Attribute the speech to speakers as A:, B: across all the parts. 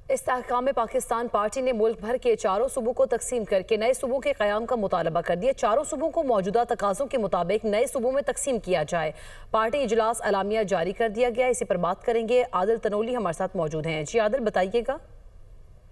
A: इस्तेहकाम Pakistan party ने मुल्क भर के चारों सूबों को तकसीम करके नए सूबों के क़याम का मुतालबा कर दिया। चारों सूबों को मौजूदा तकाज़ों के मुताबिक नए सूबों में तकसीम किया जाए। पार्टी इजलास अलामिया जारी कर दिया गया। इसी पर बात करेंगे। आदिल तनोली हमारे साथ मौजूद हैं। जी आदिल, बताइएगा।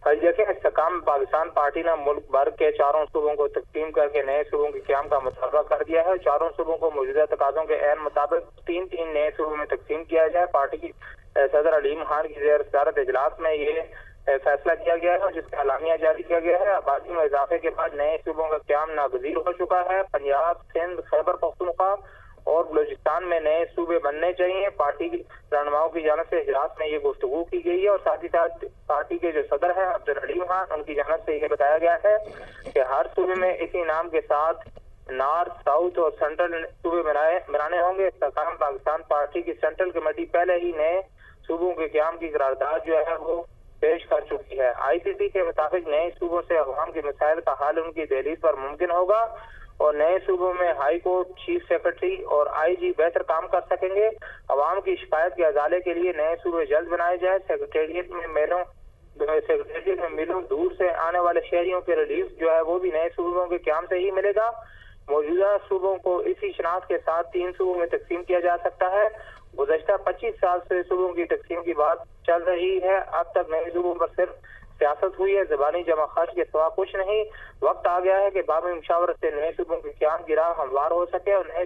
B: देखें, इस्तेहकाम पाकिस्तान पार्टी ने मुल्क भर के चारों सूबों को तकसीम करके नए सूबों के क़याम का मुतालबा कर दिया है। चारों सूबों को मौजूदा तकाज़ों के ऐन मुताबिक तीन नए सूबों में तकसीम किया जाए। पार्टी की सदर अलीम खान की ज़ेर सदारत इजलास में ये फैसला किया गया है, जिसका अलामिया जारी किया गया है। आबादी में इजाफे के बाद नए सूबों का क़याम नागज़ीर हो चुका है। पंजाब, सिंध, खैबर पख्तूनख्वा और बलूचिस्तान में नए सूबे बनने चाहिए। पार्टी की रहनुमाओं की जानिब से इजलास में ये गुफ्तगू की गई है और साथ ही साथ पार्टी के जो सदर हैं अब्दुल अलीम खान, उनकी जानिब से ये बताया गया है कि हर सूबे में इसी नाम के साथ नॉर्थ, साउथ और सेंट्रल सूबे बनाने होंगे। इस्तेहकाम पाकिस्तान पार्टी की सेंट्रल कमेटी पहले ही नए सूबों के क़याम की करारदाद जो है वो पेश कर चुकी है। ICC के मुताबिक नए सूबों से अवाम के मसाइल का हल उनकी दहलीज पर मुमकिन होगा और नए सूबों में हाई कोर्ट, चीफ सेक्रेटरी और IG बेहतर काम कर सकेंगे। अवाम की शिकायत के अजाले के लिए नए सूबे जल्द बनाए जाए। सेक्रेटेरिएट में मिलों दूर से आने वाले शहरियों के रिलीफ जो है वो भी नए सूबों के क़याम से ही मिलेगा। मौजूदा सूबों को इसी शनाख्त के साथ 3 सूबों में तकसीम किया जा सकता है। गुज़श्ता 25 साल से सूबों की तकसीम की बात चल रही है। अब तक नए सूबों पर सिर्फ सियासत हुई है, ज़बानी जमा खर्च के सिवा कुछ नहीं। वक्त आ गया है कि बामी मुशावरत से नए सूबों के क़याम की राह हमवार हो सके और नए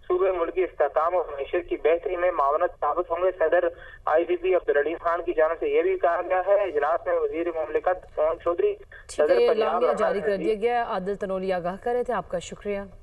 B: सूबे मुल्की इस्तेहकाम और मईशत की बेहतरी में मावनत साबित होंगे। सदर ICC अब्दुल अलीम खान की जानिब से यह भी कहा गया है। इजलास में वज़ीर मुमलिकत मोहन चौधरी
A: जारी कर दिया गया। आदिल तनोली आगाह कर रहे थे। आपका शुक्रिया।